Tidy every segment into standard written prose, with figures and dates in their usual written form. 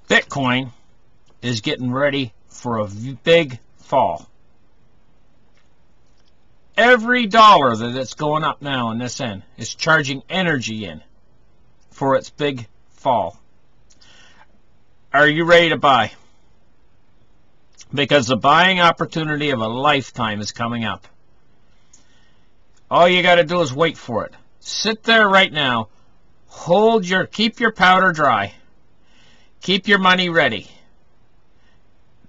Bitcoin is getting ready for a big fall. Every dollar that it's going up now in this end is charging energy in for its big fall. Are you ready to buy? Because the buying opportunity of a lifetime is coming up. All you got to do is wait for it. Sit there right now. Keep your powder dry. Keep your money ready.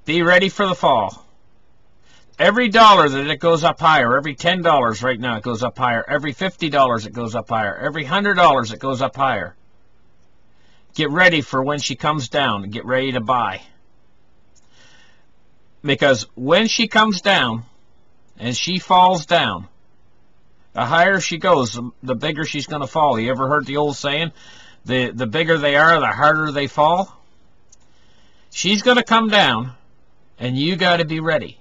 Be ready for the fall. Every dollar that it goes up higher, every $10 right now it goes up higher, every $50 it goes up higher, every $100 it goes up higher. Get ready for when she comes down and get ready to buy. Because when she comes down and she falls down, the higher she goes, the bigger she's going to fall. You ever heard the old saying, the bigger they are, the harder they fall? She's going to come down, and you got to be ready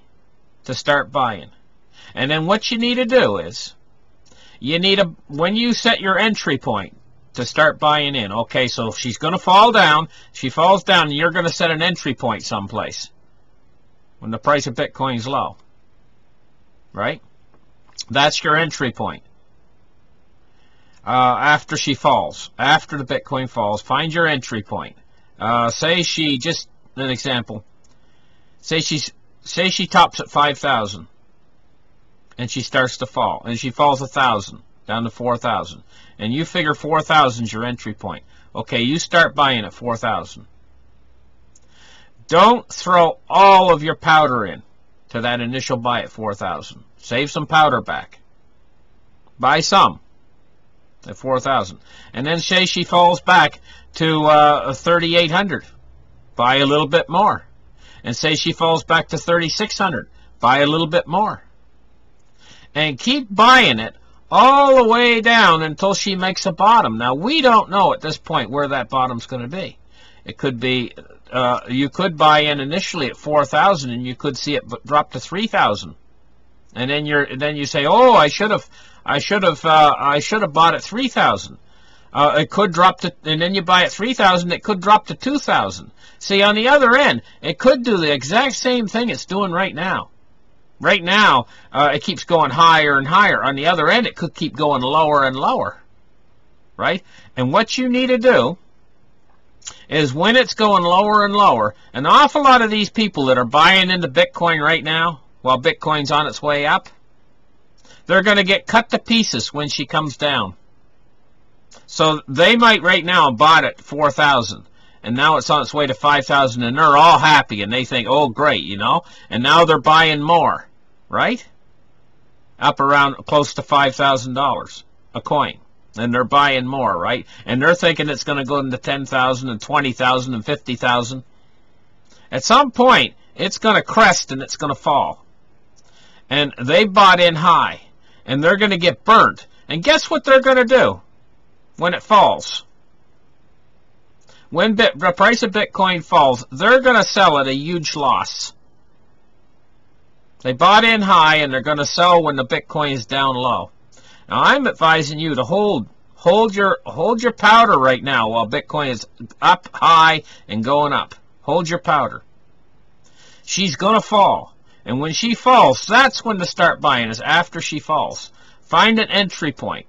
to start buying. And then what you need to do is, when you set your entry point to start buying in, okay, so she's going to fall down, she falls down, and you're going to set an entry point someplace when the price of Bitcoin's low, right? That's your entry point. After she falls, after the Bitcoin falls, find your entry point. Say she, just an example, say she tops at 5,000 and she starts to fall, and she falls 1,000 down to 4,000, and you figure 4,000 is your entry point. Okay, you start buying at 4,000. Don't throw all of your powder in to that initial buy at 4,000. Save some powder back. Buy some at 4,000. And then say she falls back to 3,800. Buy a little bit more. And say she falls back to 3,600. Buy a little bit more. And keep buying it all the way down until she makes a bottom. Now, we don't know at this point where that bottom's going to be. It could be, you could buy in initially at 4,000 and you could see it drop to 3,000. And then you say, oh, I should have bought at 3,000. It could drop to, and then you buy at 3,000. It could drop to 2,000. See, on the other end, it could do the exact same thing it's doing right now. Right now, it keeps going higher and higher. On the other end, it could keep going lower and lower. Right? And what you need to do is when it's going lower and lower, an awful lot of these people that are buying into Bitcoin right now, while Bitcoin's on its way up, they're going to get cut to pieces when she comes down. So they might right now have bought at 4,000, and now it's on its way to 5,000, and they're all happy, and they think, oh, great, you know, and now they're buying more, right? Up around close to $5,000 a coin, and they're buying more, right? And they're thinking it's going to go into 10,000 and 20,000 and 50,000. At some point, it's going to crest and it's going to fall. And they bought in high, and they're going to get burnt. And guess what they're going to do when it falls? When the price of Bitcoin falls, they're going to sell at a huge loss. They bought in high, and they're going to sell when the Bitcoin is down low. Now, I'm advising you to hold your powder right now while Bitcoin is up high and going up. Hold your powder. She's going to fall. And when she falls, that's when to start buying, is after she falls. Find an entry point.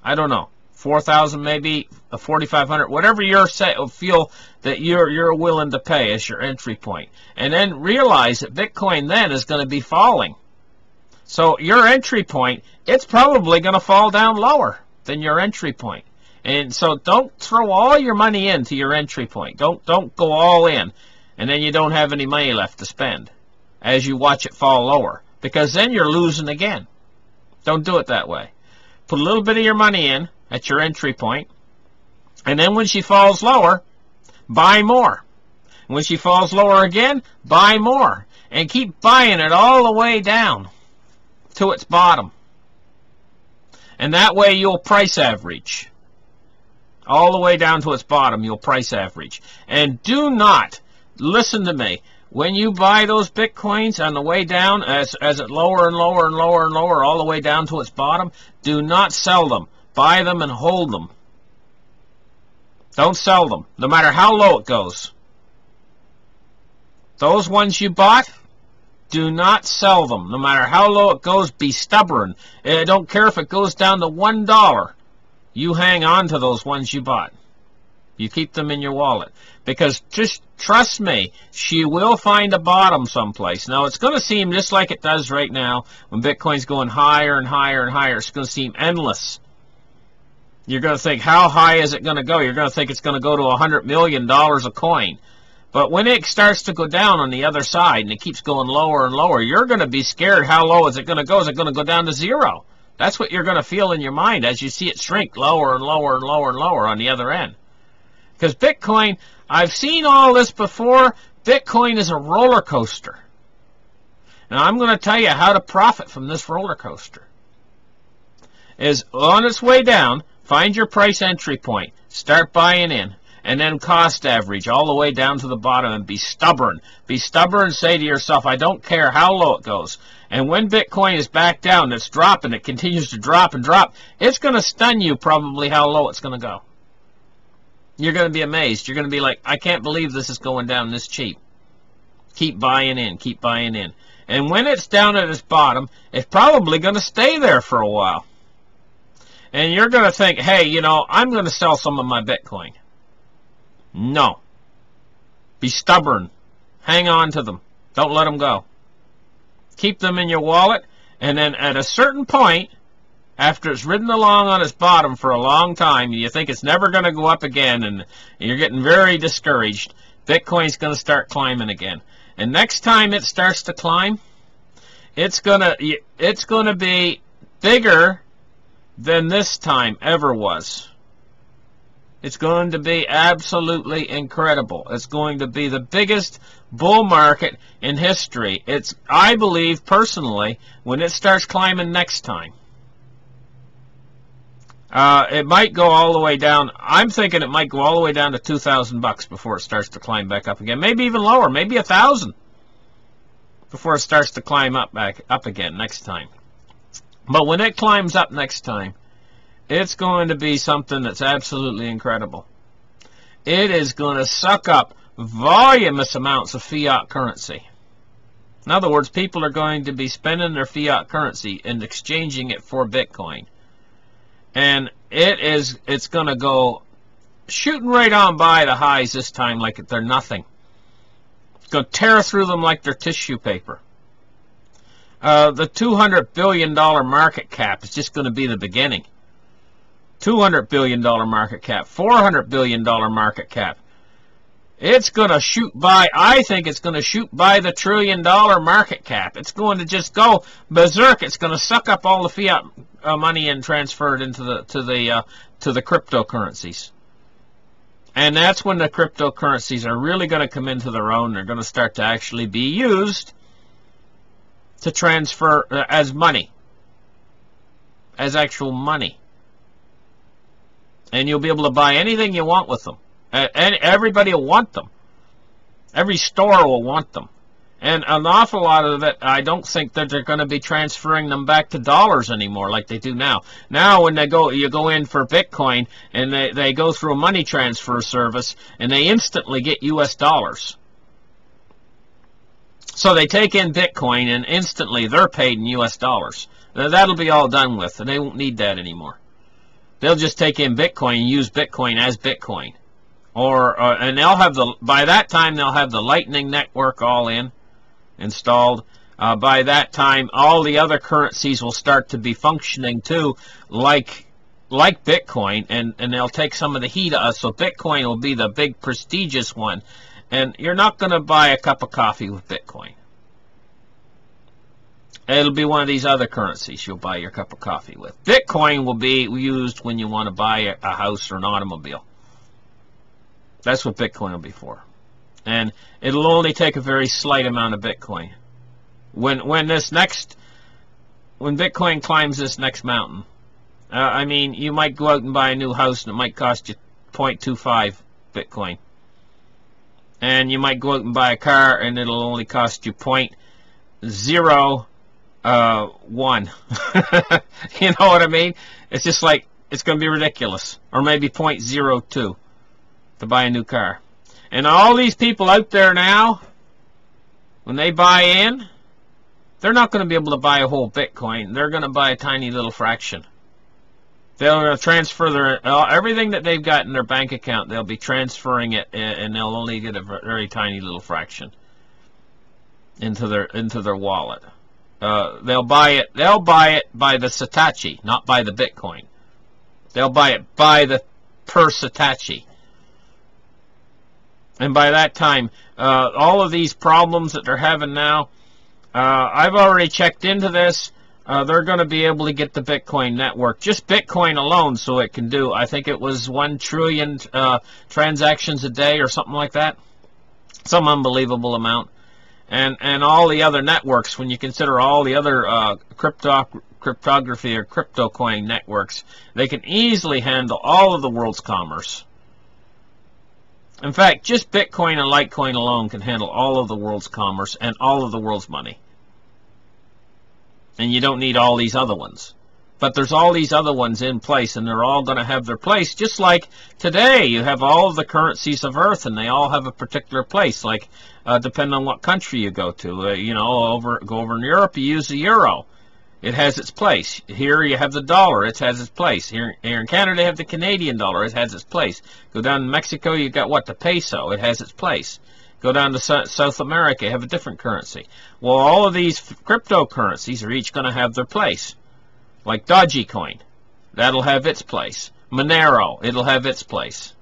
I don't know, 4,000 maybe, 4,500, whatever you feel that you're willing to pay as your entry point. And then realize that Bitcoin then is going to be falling. So your entry point, it's probably going to fall down lower than your entry point. And so don't throw all your money into your entry point. Don't go all in, and then you don't have any money left to spend as you watch it fall lower, because then you're losing again. Don't do it that way. Put a little bit of your money in at your entry point, and then when she falls lower, buy more. When she falls lower again, buy more, and keep buying it all the way down to its bottom. And that way you'll price average. All the way down to its bottom, you'll price average. And do not, listen to me, when you buy those Bitcoins on the way down, as it lower and lower and lower and lower, all the way down to its bottom, do not sell them. Buy them and hold them. Don't sell them, no matter how low it goes. Those ones you bought, do not sell them. No matter how low it goes, be stubborn. I don't care if it goes down to $1. You hang on to those ones you bought. You keep them in your wallet. Because just trust me, she will find a bottom someplace. Now, it's going to seem just like it does right now when Bitcoin's going higher and higher and higher. It's going to seem endless. You're going to think, how high is it going to go? You're going to think it's going to go to $100 million a coin. But when it starts to go down on the other side and it keeps going lower and lower, you're going to be scared. How low is it going to go? Is it going to go down to zero? That's what you're going to feel in your mind as you see it shrink lower and lower and lower and lower on the other end. Because Bitcoin, I've seen all this before. Bitcoin is a roller coaster. Now, I'm going to tell you how to profit from this roller coaster. Is on its way down, find your price entry point, start buying in, and then cost average all the way down to the bottom and be stubborn. Be stubborn and say to yourself, I don't care how low it goes. And when Bitcoin is back down, it's dropping, it continues to drop and drop, it's going to stun you probably how low it's going to go. You're going to be amazed. You're going to be like, I can't believe this is going down this cheap. Keep buying in, keep buying in. And when it's down at its bottom, it's probably going to stay there for a while. And you're going to think, hey, you know, I'm going to sell some of my Bitcoin. No. Be stubborn. Hang on to them. Don't let them go. Keep them in your wallet, and then at a certain point, after it's ridden along on its bottom for a long time, and you think it's never going to go up again, and you're getting very discouraged, Bitcoin's going to start climbing again. And next time it starts to climb, it's going to be bigger than this time ever was. It's going to be absolutely incredible. It's going to be the biggest bull market in history. It's, I believe personally, when it starts climbing next time. It might go all the way down. I'm thinking it might go all the way down to $2,000 before it starts to climb back up again. Maybe even lower, maybe 1,000 before it starts to climb back up again next time. But when it climbs up next time, it's going to be something that's absolutely incredible. It is going to suck up voluminous amounts of fiat currency. In other words, people are going to be spending their fiat currency and exchanging it for Bitcoin. And it's going to go shooting right on by the highs this time like they're nothing. It's going to tear through them like they're tissue paper. The $200 billion market cap is just going to be the beginning. $200 billion market cap, $400 billion market cap. It's going to shoot by, I think it's going to shoot by the $1 trillion market cap. It's going to just go berserk. It's going to suck up all the fiat money and transfer it into the cryptocurrencies. And that's when the cryptocurrencies are really going to come into their own. They're going to start to actually be used to transfer as money, as actual money. And you'll be able to buy anything you want with them. And everybody will want them. Every store will want them. And an awful lot of it, I don't think that they're going to be transferring them back to dollars anymore like they do now. Now when you go in for Bitcoin and they go through a money transfer service and they instantly get US dollars. So they take in Bitcoin and instantly they're paid in US dollars. That'll be all done with and they won't need that anymore. They'll just take in Bitcoin and use Bitcoin as Bitcoin. And they'll have by that time they'll have the Lightning Network all installed. By that time, all the other currencies will start to be functioning too, like Bitcoin, and they'll take some of the heat of us. So Bitcoin will be the big prestigious one, and you're not going to buy a cup of coffee with Bitcoin. It'll be one of these other currencies you'll buy your cup of coffee with. Bitcoin will be used when you want to buy a house or an automobile. That's what Bitcoin will be for. And it'll only take a very slight amount of Bitcoin. When Bitcoin climbs this next mountain, I mean, you might go out and buy a new house and it might cost you 0.25 Bitcoin. And you might go out and buy a car and it'll only cost you 0.01. You know what I mean? It's just like, it's going to be ridiculous. Or maybe 0.02. to buy a new car. And all these people out there now, when they buy in, they're not going to be able to buy a whole Bitcoin. They're going to buy a tiny little fraction. They'll transfer their everything that they've got in their bank account. They'll be transferring it, and they'll only get a very tiny little fraction into their wallet. They'll buy it by the Satoshi, not by the Bitcoin. They'll buy it by the per Satoshi. And by that time, all of these problems that they're having now, I've already checked into this. They're going to be able to get the Bitcoin network, just Bitcoin alone, so it can do, I think it was 1 trillion transactions a day or something like that. Some unbelievable amount. And all the other networks, when you consider all the other cryptography or crypto coin networks, they can easily handle all of the world's commerce. In fact, just Bitcoin and Litecoin alone can handle all of the world's commerce and all of the world's money. And you don't need all these other ones. But there's all these other ones in place, and they're all going to have their place. Just like today, you have all of the currencies of Earth, and they all have a particular place. Like, depending on what country you go to. Go over in Europe, you use the euro. It has its place. Here you have the dollar. It has its place. Here in Canada, you have the Canadian dollar. It has its place. Go down to Mexico, you got what? The peso. It has its place. Go down to South America, you have a different currency. Well, all of these cryptocurrencies are each going to have their place. Like Dogecoin, that'll have its place. Monero, it'll have its place.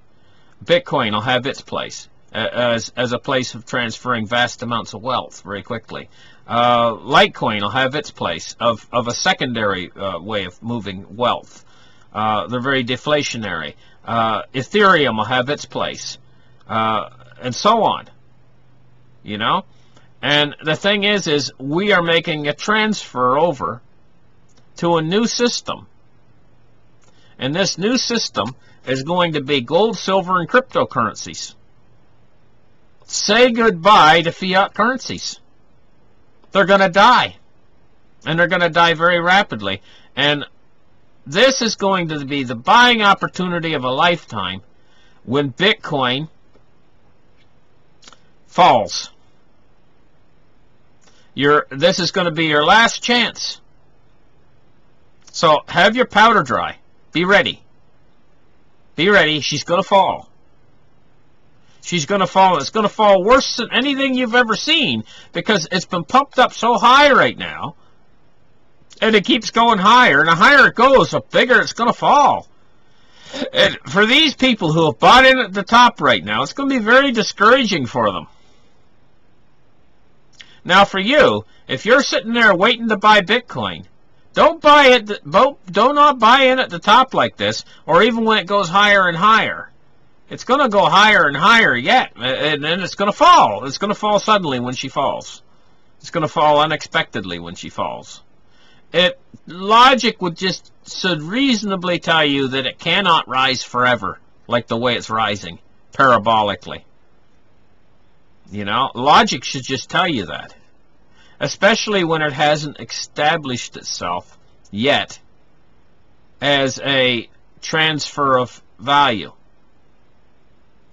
Bitcoin will have its place as a place of transferring vast amounts of wealth very quickly. Litecoin will have its place of a secondary way of moving wealth. They're very deflationary. Ethereum will have its place, and so on. You know? And the thing is we are making a transfer over to a new system. And this new system is going to be gold, silver, and cryptocurrencies. Say goodbye to fiat currencies. They're going to die. And they're going to die very rapidly. And this is going to be the buying opportunity of a lifetime when Bitcoin falls. This is going to be your last chance. So have your powder dry. Be ready. Be ready. She's going to fall. She's going to fall. It's going to fall worse than anything you've ever seen because it's been pumped up so high right now. And it keeps going higher. And the higher it goes, the bigger it's going to fall. And for these people who have bought in at the top right now, it's going to be very discouraging for them. Now for you, if you're sitting there waiting to buy Bitcoin, don't buy it. Do not buy in at the top like this, or even when it goes higher and higher. It's going to go higher and higher yet, and then it's going to fall. It's going to fall suddenly when she falls. It's going to fall unexpectedly when she falls. Logic would just should reasonably tell you that it cannot rise forever, like the way it's rising, parabolically. You know, logic should just tell you that. Especially when it hasn't established itself yet as a transfer of value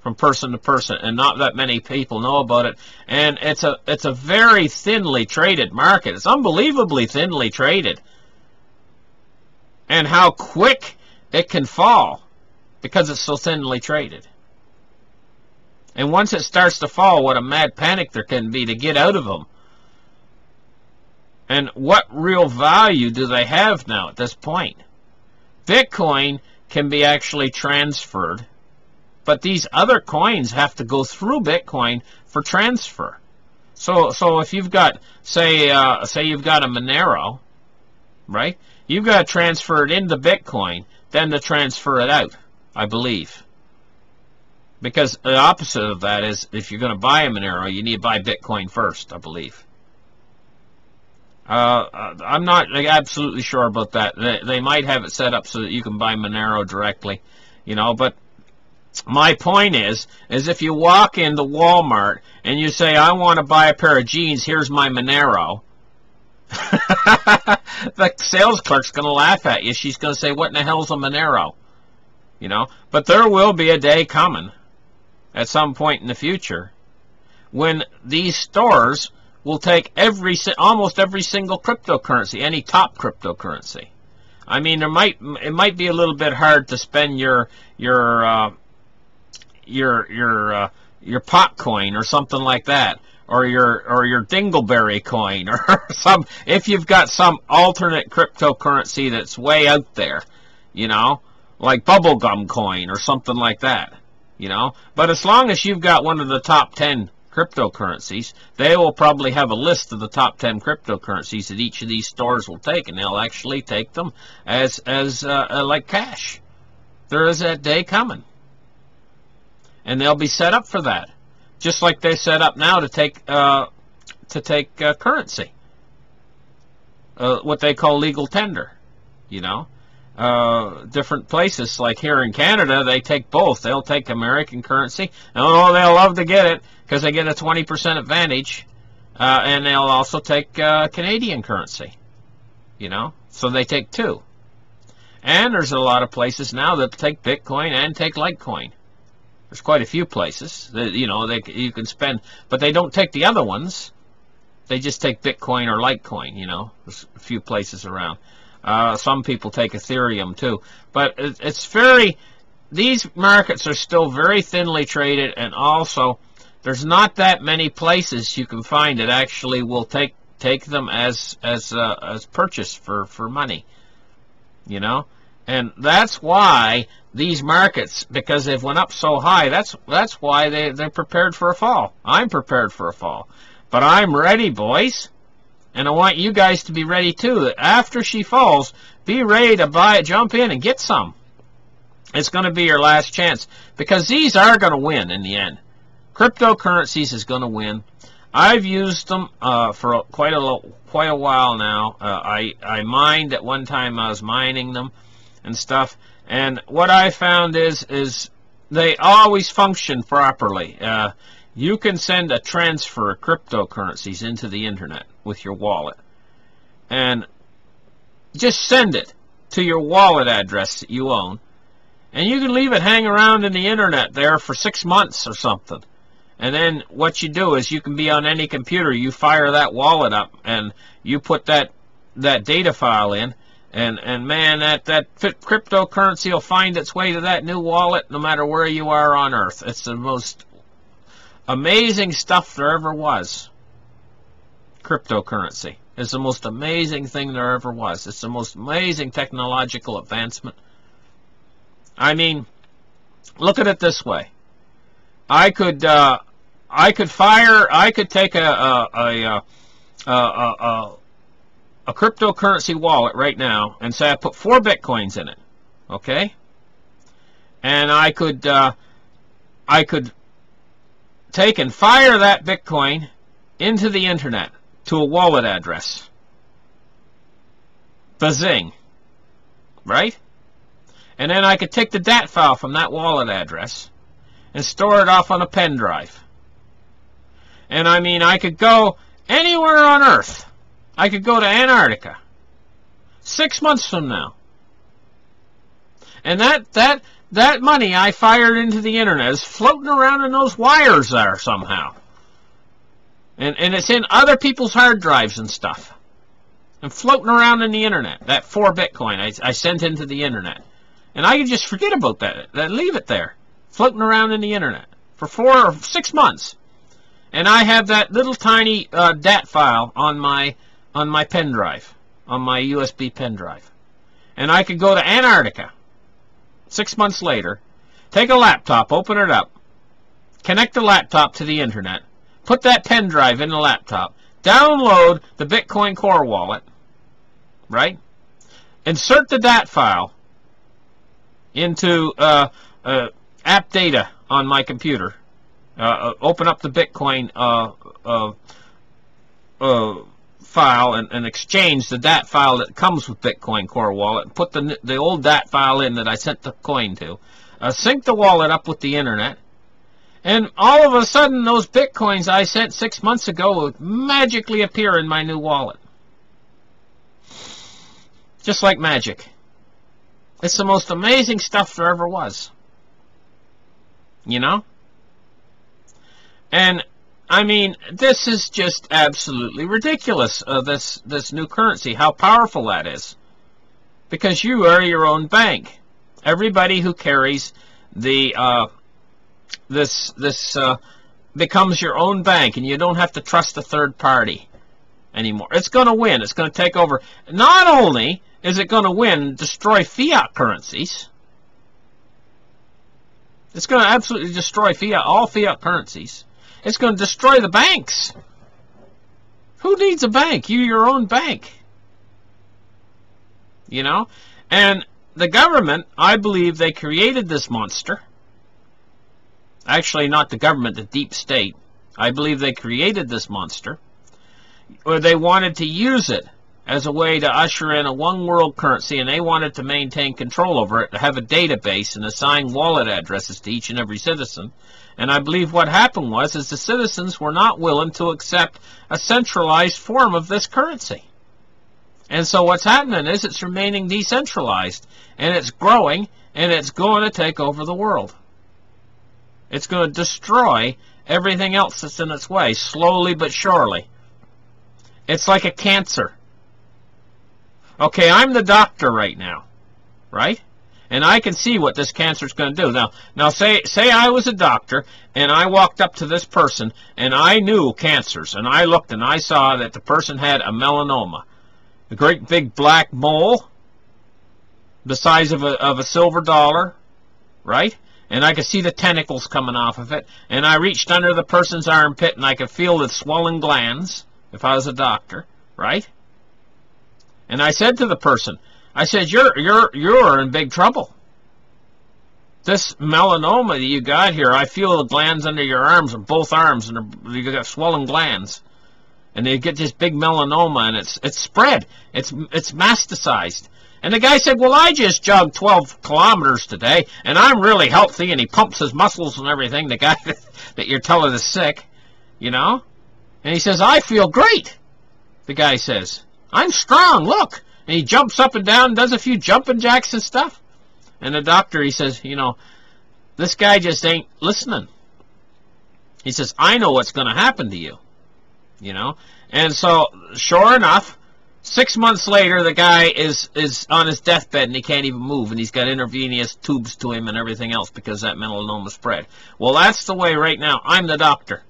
from person to person, and not that many people know about it. And it's a very thinly traded market. It's unbelievably thinly traded. And how quick it can fall because it's so thinly traded. And once it starts to fall, what a mad panic there can be to get out of them. And what real value do they have now at this point? Bitcoin can be actually transferred, but these other coins have to go through Bitcoin for transfer. So if you've got, say you've got a Monero, right? You've got to transfer it into Bitcoin, then to transfer it out, I believe. Because the opposite of that is, if you're going to buy a Monero, you need to buy Bitcoin first, I believe. I'm not absolutely sure about that. They might have it set up so that you can buy Monero directly, you know. But my point is if you walk into Walmart and you say, I want to buy a pair of jeans, here's my Monero, the sales clerk's going to laugh at you. She's going to say, what in the hell's a Monero? You know. But there will be a day coming at some point in the future when these stores will take almost every single cryptocurrency, any top cryptocurrency. I mean, it might be a little bit hard to spend your Potcoin or something like that, or your Dingleberry coin, or if you've got some alternate cryptocurrency that's way out there, you know, like Bubblegum coin or something like that, you know. But as long as you've got one of the top 10 cryptocurrencies, they will probably have a list of the top 10 cryptocurrencies that each of these stores will take, and they'll actually take them as like cash. There is that day coming, and they'll be set up for that, just like they set up now to take currency, what they call legal tender, you know. Different places, like here in Canada, they take both. They'll take American currency. Oh, they'll love to get it because they get a 20% advantage, and they'll also take Canadian currency, you know. So they take two. And there's a lot of places now that take Bitcoin and take Litecoin. There's quite a few places that, you know, you can spend, but they don't take the other ones. They just take Bitcoin or Litecoin, you know. There's a few places around. Some people take Ethereum too, but these markets are still very thinly traded, and also there's not that many places you can find that actually will take them as purchase for money, you know. And that's why these markets, because they've went up so high, that's why they're prepared for a fall. I'm prepared for a fall, but I'm ready, boys. And I want you guys to be ready too. That after she falls, be ready to buy it, jump in and get some. It's going to be your last chance, because these are going to win in the end. Cryptocurrencies is going to win. I've used them for quite a while now. I mined at one time. I was mining them and stuff. And what I found is they always function properly. You can send a transfer of cryptocurrencies into the internet with your wallet, and just send it to your wallet address that you own, and you can leave it hang around in the internet there for 6 months or something. And then what you do is you can be on any computer, you fire that wallet up and you put that data file in, and man, that cryptocurrency will find its way to that new wallet no matter where you are on earth. It's the most amazing stuff there ever was. Cryptocurrency is the most amazing thing there ever was. It's the most amazing technological advancement. I mean, look at it this way. I could take a cryptocurrency wallet right now and say I put 4 Bitcoins in it, okay? And I could take and fire that Bitcoin into the internet to a wallet address. Bazing. Right? And then I could take the DAT file from that wallet address and store it off on a pen drive. And I mean, I could go anywhere on Earth. I could go to Antarctica 6 months from now. And that money I fired into the internet is floating around in those wires there somehow. And it's in other people's hard drives and stuff. And floating around in the internet. That 4 Bitcoin I sent into the internet. And I can just forget about that. Leave it there. Floating around in the internet. For 4 or 6 months. And I have that little tiny DAT file on my pen drive. On my USB pen drive. And I could go to Antarctica 6 months later. Take a laptop. Open it up. Connect the laptop to the internet. Put that pen drive in the laptop. Download the Bitcoin Core wallet. Right? Insert the DAT file into app data on my computer. Open up the Bitcoin file and exchange the DAT file that comes with Bitcoin Core wallet. And put the old DAT file in that I sent the coin to. Sync the wallet up with the internet. And all of a sudden, those Bitcoins I sent 6 months ago would magically appear in my new wallet. Just like magic. It's the most amazing stuff there ever was. You know? And I mean, this is just absolutely ridiculous, this new currency, how powerful that is. Because you are your own bank. Everybody who carries the this becomes your own bank, and you don't have to trust a third party anymore. It's going to win. It's going to take over. Not only is it going to win, destroy fiat currencies. It's going to absolutely destroy all fiat currencies. It's going to destroy the banks. Who needs a bank? You're your own bank. You know? And the government, I believe they created this monster. Actually, not the government, the deep state. I believe they created this monster. Or they wanted to use it as a way to usher in a one-world currency, and they wanted to maintain control over it, to have a database and assign wallet addresses to each and every citizen. And I believe what happened was the citizens were not willing to accept a centralized form of this currency. And so what's happening is it's remaining decentralized, and it's growing, and it's going to take over the world. It's going to destroy everything else that's in its way, slowly but surely. It's like a cancer. Okay, I'm the doctor right now, right? And I can see what this cancer is going to do. Now say I was a doctor, and I walked up to this person, and I knew cancers, and I looked and I saw that the person had a melanoma, a great big black mole, the size of a silver dollar, right? And I could see the tentacles coming off of it, and I reached under the person's armpit, and I could feel the swelling glands, if I was a doctor, right? And I said to the person, I said, you're in big trouble. This melanoma that you got here, I feel the glands under your arms, both arms, and you got swollen glands. And they get this big melanoma, and it's spread. It's metastasized. And the guy said, well, I just jogged 12 kilometers today, and I'm really healthy, and he pumps his muscles and everything, the guy that you're telling is sick, you know? And he says, I feel great, the guy says. I'm strong, look. And he jumps up and down and does a few jumping jacks and stuff. And the doctor, he says, you know, this guy just ain't listening. He says, I know what's going to happen to you, you know. And so, sure enough, 6 months later, the guy is on his deathbed and he can't even move. And he's got intravenous tubes to him and everything else because that melanoma spread. Well, that's the way right now. I'm the doctor.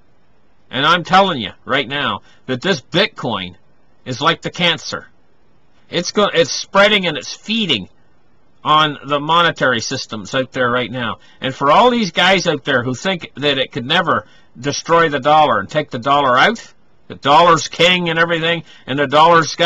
And I'm telling you right now that this Bitcoin is like the cancer. It's spreading and it's feeding on the monetary systems out there right now. And for all these guys out there who think that it could never destroy the dollar and take the dollar out, the dollar's king and everything, and the dollar's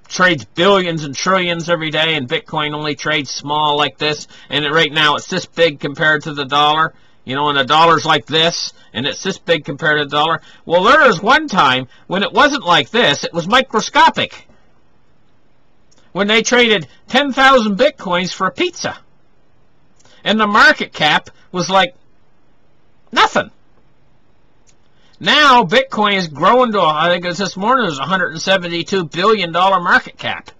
trades billions and trillions every day, and Bitcoin only trades small like this, and right now it's this big compared to the dollar, you know, and the dollar's like this, and it's this big compared to the dollar. Well, there was one time when it wasn't like this, it was microscopic. When they traded 10,000 Bitcoins for a pizza. And the market cap was like nothing. Now, Bitcoin is growing to, I think it was this morning, it was $172 billion market cap.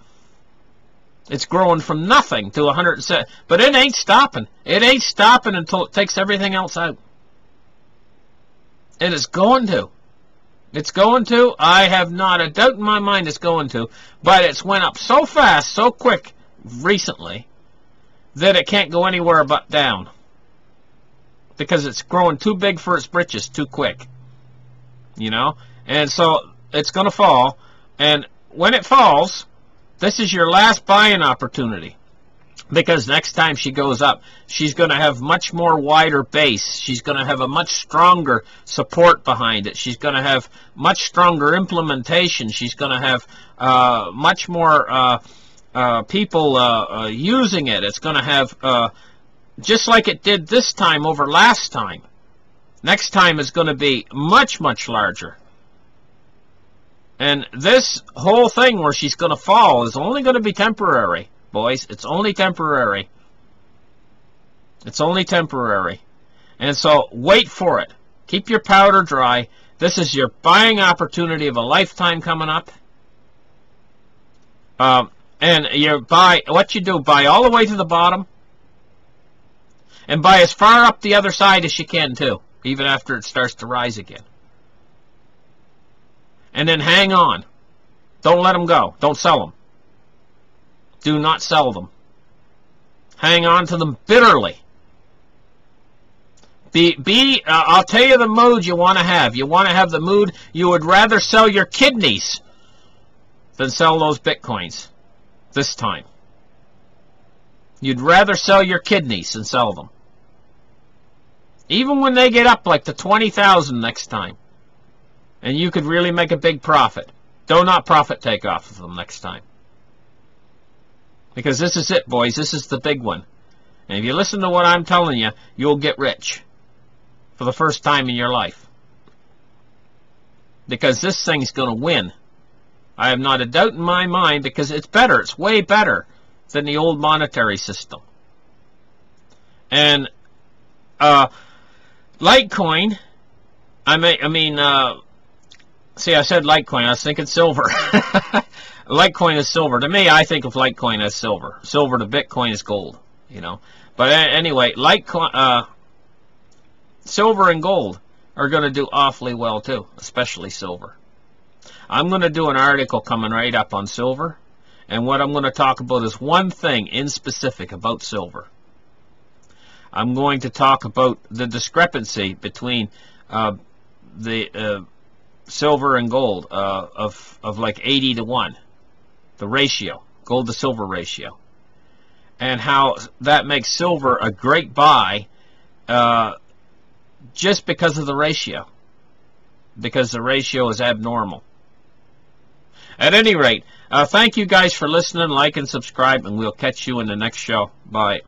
It's growing from nothing to 107. But it ain't stopping. It ain't stopping until it takes everything else out. And it's going to. It's going to. I have not a doubt in my mind it's going to. But it's went up so fast, so quick recently, that it can't go anywhere but down. Because it's growing too big for its britches too quick. You know? And so it's going to fall. And when it falls, this is your last buying opportunity. Because next time she goes up, she's going to have much more wider base. She's going to have a much stronger support behind it. She's going to have much stronger implementation. She's going to have much more people using it. It's going to have, just like it did this time over last time. Next time is going to be much, much larger. And this whole thing where she's going to fall is only going to be temporary. Boys, it's only temporary. It's only temporary. And so, wait for it. Keep your powder dry. This is your buying opportunity of a lifetime coming up. And you buy, what you do, buy all the way to the bottom. And buy as far up the other side as you can, too. even after it starts to rise again. And then hang on. Don't let them go. Don't sell them. Do not sell them. Hang on to them bitterly. I'll tell you the mood you want to have. You want to have the mood you would rather sell your kidneys than sell those Bitcoins this time. You'd rather sell your kidneys than sell them. Even when they get up like to 20,000 next time. And you could really make a big profit. Do not profit take off of them next time. Because this is it, boys. This is the big one. And if you listen to what I'm telling you, you'll get rich. For the first time in your life. Because this thing's going to win. I have not a doubt in my mind, because it's better. It's way better than the old monetary system. And Litecoin, see, I said Litecoin. I was thinking silver. Litecoin is silver. To me, I think of Litecoin as silver. Silver to Bitcoin is gold. You know. But anyway, Litecoin, silver and gold are going to do awfully well too, especially silver. I'm going to do an article coming right up on silver, and what I'm going to talk about is one thing in specific about silver. I'm going to talk about the discrepancy between the silver and gold of like 80 to 1, the ratio, gold to silver ratio, and how that makes silver a great buy just because of the ratio, because the ratio is abnormal. At any rate, thank you guys for listening, like and subscribe, and we'll catch you in the next show. Bye.